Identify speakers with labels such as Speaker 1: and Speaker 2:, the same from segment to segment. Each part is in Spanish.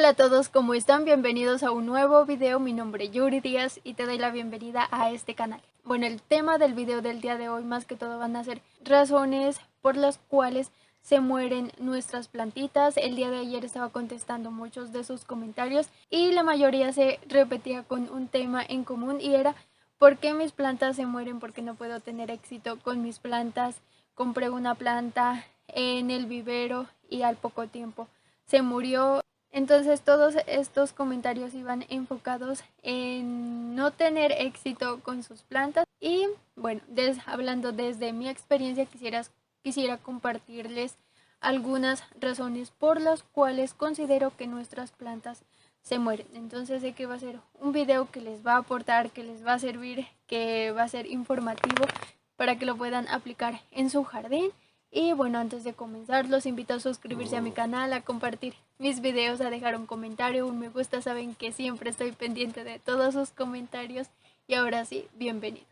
Speaker 1: Hola a todos, ¿cómo están? Bienvenidos a un nuevo video. Mi nombre es Yuri Díaz y te doy la bienvenida a este canal. Bueno, el tema del video del día de hoy más que todo van a ser razones por las cuales se mueren nuestras plantitas. El día de ayer estaba contestando muchos de sus comentarios y la mayoría se repetía con un tema en común y era ¿por qué mis plantas se mueren? ¿Por qué no puedo tener éxito con mis plantas? Compré una planta en el vivero y al poco tiempo se murió. Entonces todos estos comentarios iban enfocados en no tener éxito con sus plantas y bueno, hablando desde mi experiencia quisiera compartirles algunas razones por las cuales considero que nuestras plantas se mueren. Entonces sé que va a ser un video que les va a aportar, que les va a servir, que va a ser informativo para que lo puedan aplicar en su jardín. Y bueno, antes de comenzar los invito a suscribirse a mi canal, a compartir mis videos, a dejar un comentario, un me gusta. Saben que siempre estoy pendiente de todos sus comentarios. Y ahora sí, bienvenidos.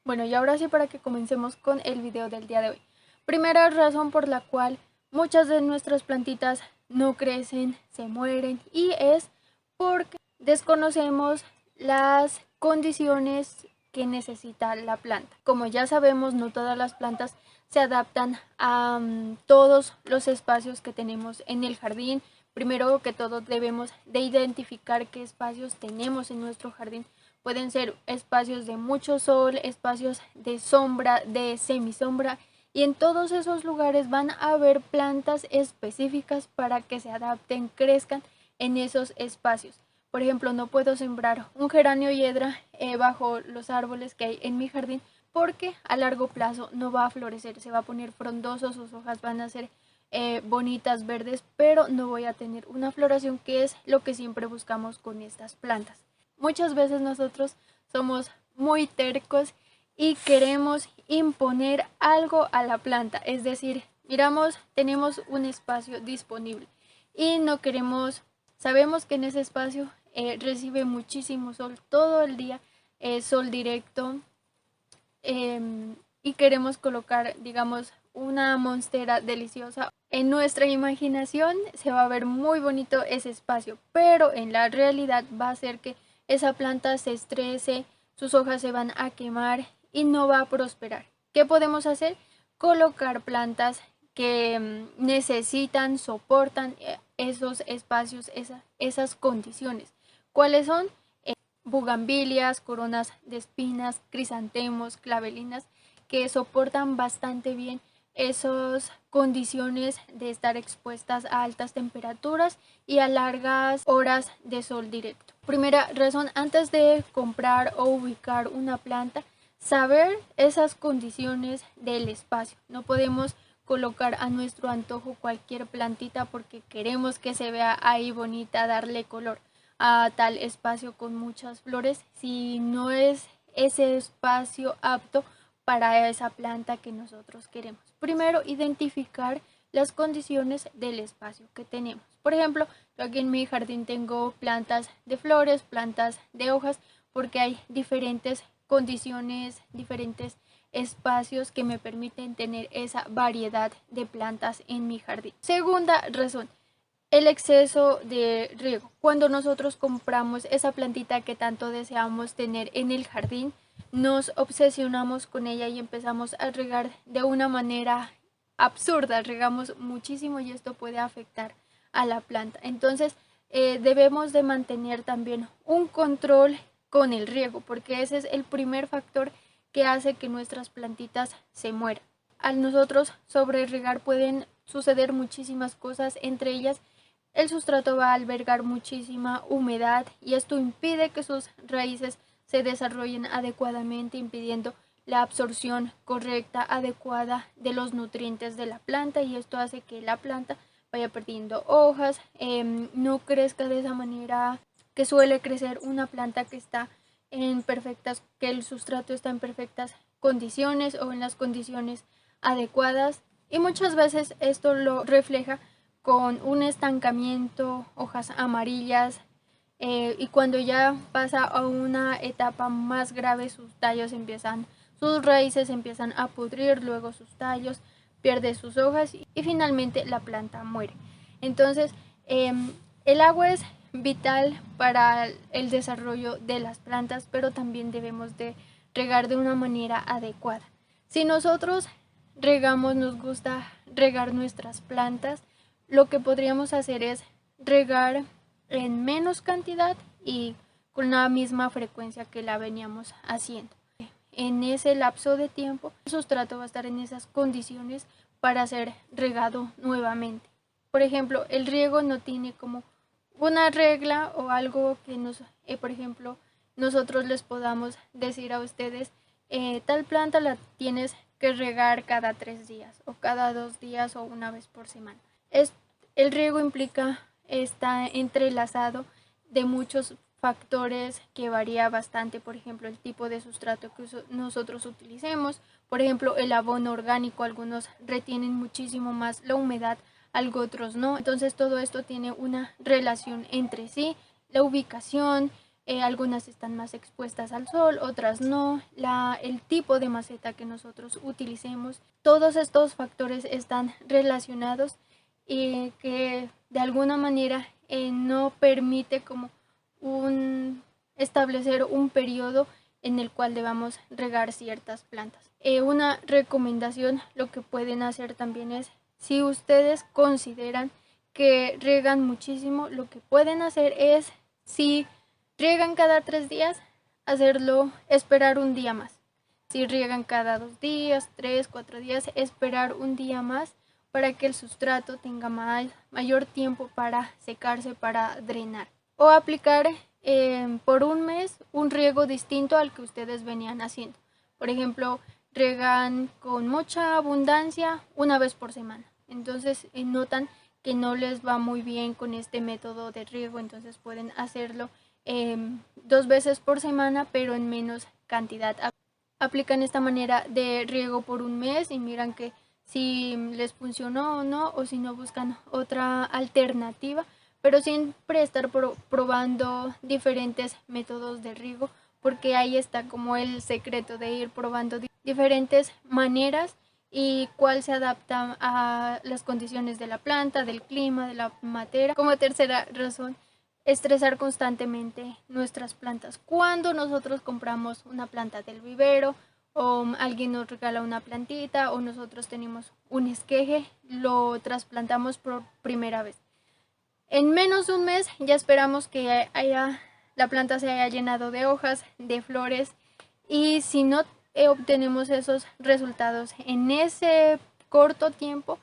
Speaker 1: Bueno, y ahora sí, para que comencemos con el video del día de hoy. Primera razón por la cual muchas de nuestras plantitas no crecen, se mueren, y es porque desconocemos las condiciones que necesita la planta. Como ya sabemos, no todas las plantas se adaptan a todos los espacios que tenemos en el jardín. Primero que todo debemos de identificar qué espacios tenemos en nuestro jardín. Pueden ser espacios de mucho sol, espacios de sombra, de semisombra, y en todos esos lugares van a haber plantas específicas para que se adapten, crezcan en esos espacios. Por ejemplo, no puedo sembrar un geranio hiedra bajo los árboles que hay en mi jardín porque a largo plazo no va a florecer, se va a poner frondoso, sus hojas van a ser bonitas, verdes, pero no voy a tener una floración, que es lo que siempre buscamos con estas plantas. Muchas veces nosotros somos muy tercos y queremos imponer algo a la planta, es decir, tenemos un espacio disponible y no queremos, sabemos que en ese espacio recibe muchísimo sol todo el día, sol directo, y queremos colocar, digamos, una monstera deliciosa. En nuestra imaginación se va a ver muy bonito ese espacio, pero en la realidad va a ser que esa planta se estrese, sus hojas se van a quemar y no va a prosperar. ¿Qué podemos hacer? Colocar plantas que necesitan, soportan esos espacios, esas condiciones. ¿Cuáles son? Bugambilias, coronas de espinas, crisantemos, clavelinas, que soportan bastante bien esas condiciones de estar expuestas a altas temperaturas y a largas horas de sol directo. Primera razón, antes de comprar o ubicar una planta, saber esas condiciones del espacio. No podemos colocar a nuestro antojo cualquier plantita porque queremos que se vea ahí bonita, darle color a tal espacio con muchas flores si no es ese espacio apto para esa planta que nosotros queremos. Primero, identificar las condiciones del espacio que tenemos. Por ejemplo, yo aquí en mi jardín tengo plantas de flores, plantas de hojas, porque hay diferentes condiciones, diferentes espacios que me permiten tener esa variedad de plantas en mi jardín. Segunda razón, el exceso de riego. Cuando nosotros compramos esa plantita que tanto deseamos tener en el jardín, nos obsesionamos con ella y empezamos a regar de una manera absurda, regamos muchísimo y esto puede afectar a la planta. Entonces debemos de mantener también un control con el riego, porque ese es el primer factor que hace que nuestras plantitas se mueran. Al nosotros sobreregar pueden suceder muchísimas cosas, entre ellas el sustrato va a albergar muchísima humedad y esto impide que sus raíces se desarrollen adecuadamente, impidiendo la absorción correcta, adecuada de los nutrientes de la planta, y esto hace que la planta vaya perdiendo hojas, no crezca de esa manera que suele crecer una planta que está que el sustrato está en perfectas condiciones o en las condiciones adecuadas, y muchas veces esto lo refleja con un estancamiento, hojas amarillas, y cuando ya pasa a una etapa más grave, sus raíces empiezan a pudrir, luego sus tallos, pierde sus hojas y finalmente la planta muere. Entonces, El agua es vital para el desarrollo de las plantas, pero también debemos de regar de una manera adecuada. Si nosotros regamos, nos gusta regar nuestras plantas, lo que podríamos hacer es regar en menos cantidad y con la misma frecuencia que la veníamos haciendo. En ese lapso de tiempo, el sustrato va a estar en esas condiciones para ser regado nuevamente. Por ejemplo, el riego no tiene como una regla o algo que por ejemplo, nosotros les podamos decir a ustedes, tal planta la tienes que regar cada 3 días o cada 2 días o una vez por semana. El riego está entrelazado de muchos factores que varía bastante, por ejemplo, el tipo de sustrato que nosotros utilicemos, por ejemplo, el abono orgánico, algunos retienen muchísimo más la humedad, algo otros no, entonces todo esto tiene una relación entre sí, la ubicación, algunas están más expuestas al sol, otras no, el tipo de maceta que nosotros utilicemos, todos estos factores están relacionados y que de alguna manera no permite como establecer un periodo en el cual debamos regar ciertas plantas. Una recomendación, lo que pueden hacer también es, si ustedes consideran que riegan muchísimo, lo que pueden hacer es, si riegan cada 3 días, esperar un día más. Si riegan cada 2 días, 3, 4 días, esperar un día más para que el sustrato tenga mayor tiempo para secarse, para drenar. O aplicar por un mes un riego distinto al que ustedes venían haciendo. Por ejemplo, riegan con mucha abundancia una vez por semana. Entonces notan que no les va muy bien con este método de riego, entonces pueden hacerlo 2 veces por semana, pero en menos cantidad. Aplican esta manera de riego por un mes y miran que si les funcionó o no, o si no buscan otra alternativa, pero siempre estar probando diferentes métodos de riego, porque ahí está como el secreto de ir probando diferentes maneras y cuál se adapta a las condiciones de la planta, del clima, de la materia. Como tercera razón, estresar constantemente nuestras plantas. Cuando nosotros compramos una planta del vivero o alguien nos regala una plantita o nosotros tenemos un esqueje, lo trasplantamos por primera vez. En menos de un mes ya esperamos que la planta se haya llenado de hojas, de flores, y si no obtenemos esos resultados en ese corto tiempo,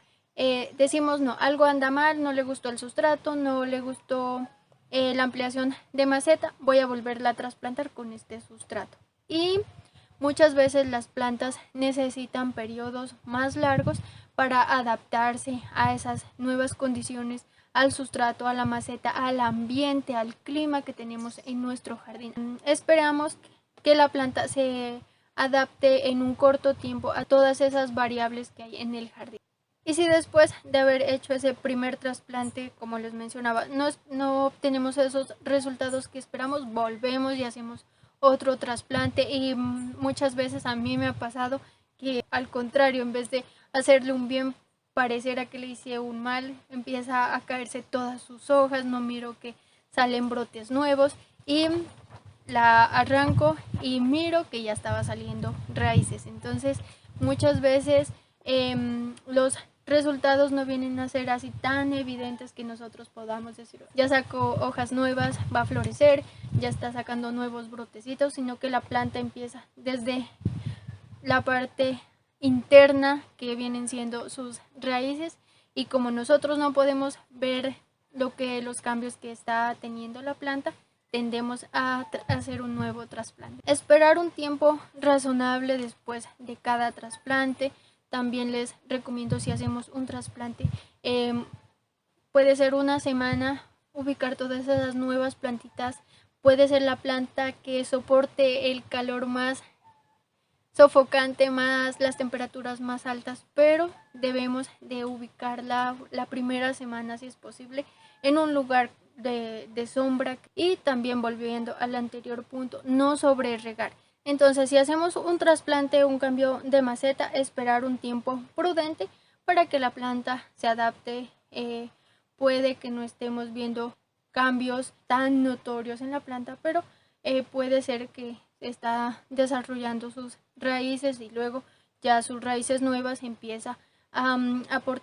Speaker 1: decimos no, algo anda mal, no le gustó el sustrato, no le gustó la ampliación de maceta, voy a volverla a trasplantar con este sustrato. Y muchas veces las plantas necesitan periodos más largos para adaptarse a esas nuevas condiciones, al sustrato, a la maceta, al ambiente, al clima que tenemos en nuestro jardín. Esperamos que la planta se adapte en un corto tiempo a todas esas variables que hay en el jardín. Y si después de haber hecho ese primer trasplante, como les mencionaba, no obtenemos esos resultados que esperamos, volvemos y hacemos otro trasplante, y muchas veces a mí me ha pasado que al contrario, en vez de hacerle un bien, pareciera que le hice un mal, empieza a caerse todas sus hojas, no miro que salen brotes nuevos y la arranco y miro que ya estaba saliendo raíces. Entonces muchas veces los resultados no vienen a ser así tan evidentes que nosotros podamos decir, ya sacó hojas nuevas, va a florecer, ya está sacando nuevos brotecitos, sino que la planta empieza desde la parte interna que vienen siendo sus raíces, y como nosotros no podemos ver los cambios que está teniendo la planta, tendemos a hacer un nuevo trasplante. Esperar un tiempo razonable después de cada trasplante. También les recomiendo, si hacemos un trasplante, puede ser una semana, ubicar todas esas nuevas plantitas. Puede ser la planta que soporte el calor más sofocante, más las temperaturas más altas, pero debemos de ubicarla la primera semana, si es posible, en un lugar de sombra. Y también, volviendo al anterior punto, no sobre regar. Entonces, si hacemos un trasplante, un cambio de maceta, esperar un tiempo prudente para que la planta se adapte. Puede que no estemos viendo cambios tan notorios en la planta, pero puede ser que está desarrollando sus raíces y luego ya sus raíces nuevas empieza a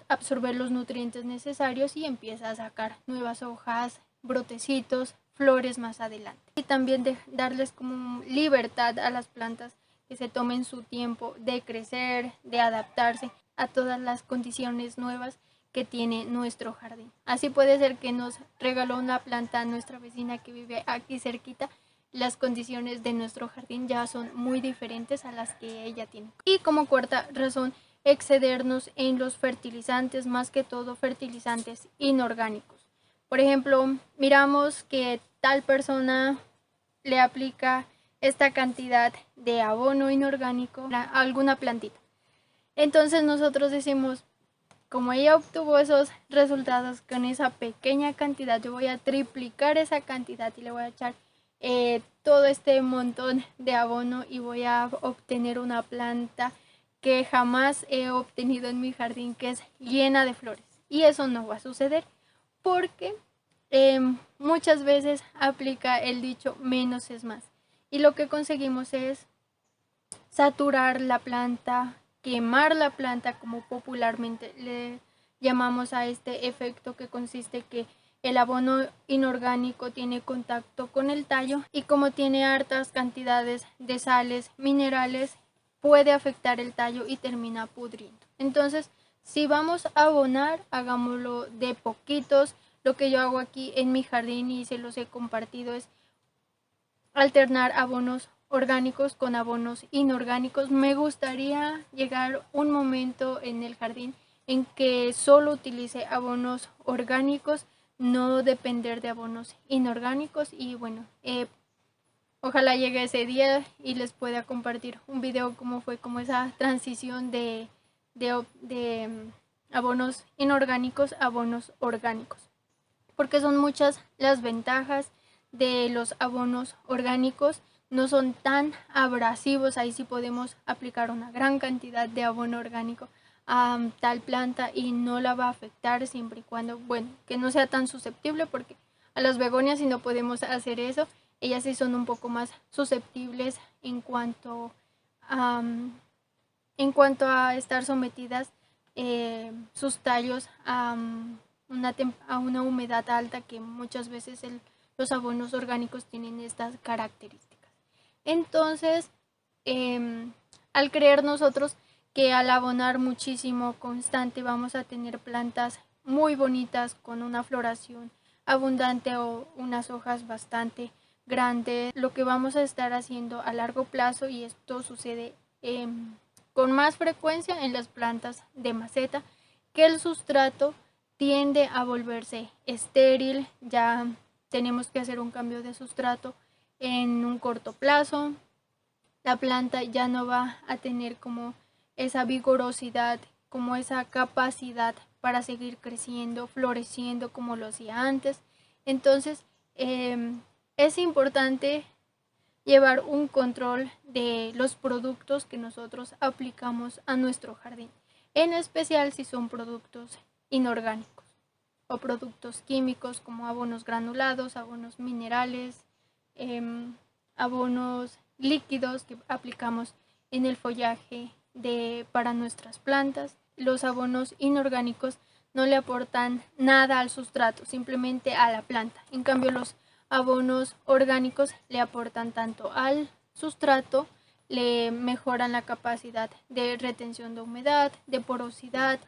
Speaker 1: absorber los nutrientes necesarios y empieza a sacar nuevas hojas, brotecitos, flores más adelante. Y también de darles como libertad a las plantas, que se tomen su tiempo de crecer, de adaptarse a todas las condiciones nuevas que tiene nuestro jardín. Así puede ser que nos regaló una planta a nuestra vecina que vive aquí cerquita. Las condiciones de nuestro jardín ya son muy diferentes a las que ella tiene. Y como cuarta razón, excedernos en los fertilizantes, más que todo fertilizantes inorgánicos. Por ejemplo, miramos que tal persona le aplica esta cantidad de abono inorgánico a alguna plantita. Entonces nosotros decimos, como ella obtuvo esos resultados con esa pequeña cantidad, yo voy a triplicar esa cantidad y le voy a echar todo este montón de abono y voy a obtener una planta que jamás he obtenido en mi jardín, que es llena de flores. Y eso no va a suceder porque muchas veces aplica el dicho menos es más. Y lo que conseguimos es saturar la planta, quemar la planta, como popularmente le llamamos a este efecto, que consiste que el abono inorgánico tiene contacto con el tallo y como tiene hartas cantidades de sales minerales, puede afectar el tallo y termina pudriendo. Entonces, si vamos a abonar, hagámoslo de poquitos. Lo que yo hago aquí en mi jardín y se los he compartido es alternar abonos orgánicos con abonos inorgánicos. Me gustaría llegar un momento en el jardín en que solo utilice abonos orgánicos, no depender de abonos inorgánicos. Y bueno, ojalá llegue ese día y les pueda compartir un video cómo fue como esa transición de abonos inorgánicos a abonos orgánicos, porque son muchas las ventajas de los abonos orgánicos. No son tan abrasivos, ahí sí podemos aplicar una gran cantidad de abono orgánico a tal planta y no la va a afectar, siempre y cuando, bueno, que no sea tan susceptible, porque a las begonias sí no podemos hacer eso. Ellas sí son un poco más susceptibles en cuanto a estar sometidas sus tallos a una humedad alta, que muchas veces los abonos orgánicos tienen estas características. Entonces, al creer nosotros que al abonar muchísimo constante vamos a tener plantas muy bonitas con una floración abundante o unas hojas bastante grandes, lo que vamos a estar haciendo a largo plazo, y esto sucede con más frecuencia en las plantas de maceta, que el sustrato tiende a volverse estéril. Ya tenemos que hacer un cambio de sustrato en un corto plazo. La planta ya no va a tener como esa vigorosidad, como esa capacidad para seguir creciendo, floreciendo como lo hacía antes. Entonces, es importante llevar un control de los productos que nosotros aplicamos a nuestro jardín, en especial si son productos inorgánicos o productos químicos como abonos granulados, abonos minerales, abonos líquidos que aplicamos en el follaje para nuestras plantas. Los abonos inorgánicos no le aportan nada al sustrato, simplemente a la planta. En cambio, los abonos orgánicos le aportan tanto al sustrato, le mejoran la capacidad de retención de humedad, de porosidad,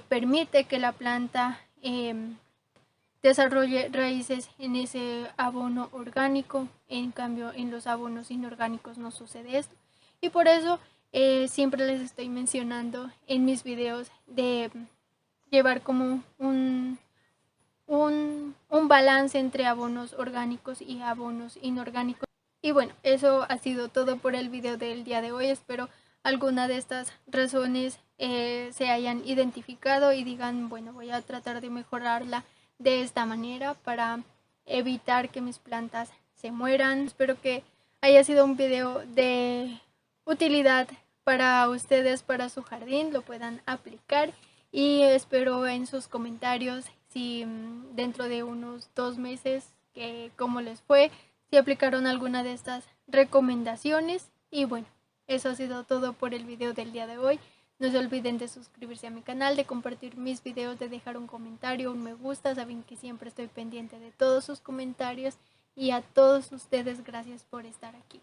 Speaker 1: permite que la planta desarrolle raíces en ese abono orgánico. En cambio, en los abonos inorgánicos no sucede esto, y por eso siempre les estoy mencionando en mis videos de llevar como un balance entre abonos orgánicos y abonos inorgánicos. Y bueno, eso ha sido todo por el video del día de hoy. Espero alguna de estas razones se hayan identificado y digan, bueno, voy a tratar de mejorarla de esta manera para evitar que mis plantas se mueran. Espero que haya sido un video de utilidad para ustedes, para su jardín, lo puedan aplicar, y espero en sus comentarios si dentro de unos 2 meses cómo les fue, si aplicaron alguna de estas recomendaciones. Y bueno, eso ha sido todo por el video del día de hoy. No se olviden de suscribirse a mi canal, de compartir mis videos, de dejar un comentario, un me gusta. Saben que siempre estoy pendiente de todos sus comentarios. Y a todos ustedes, gracias por estar aquí.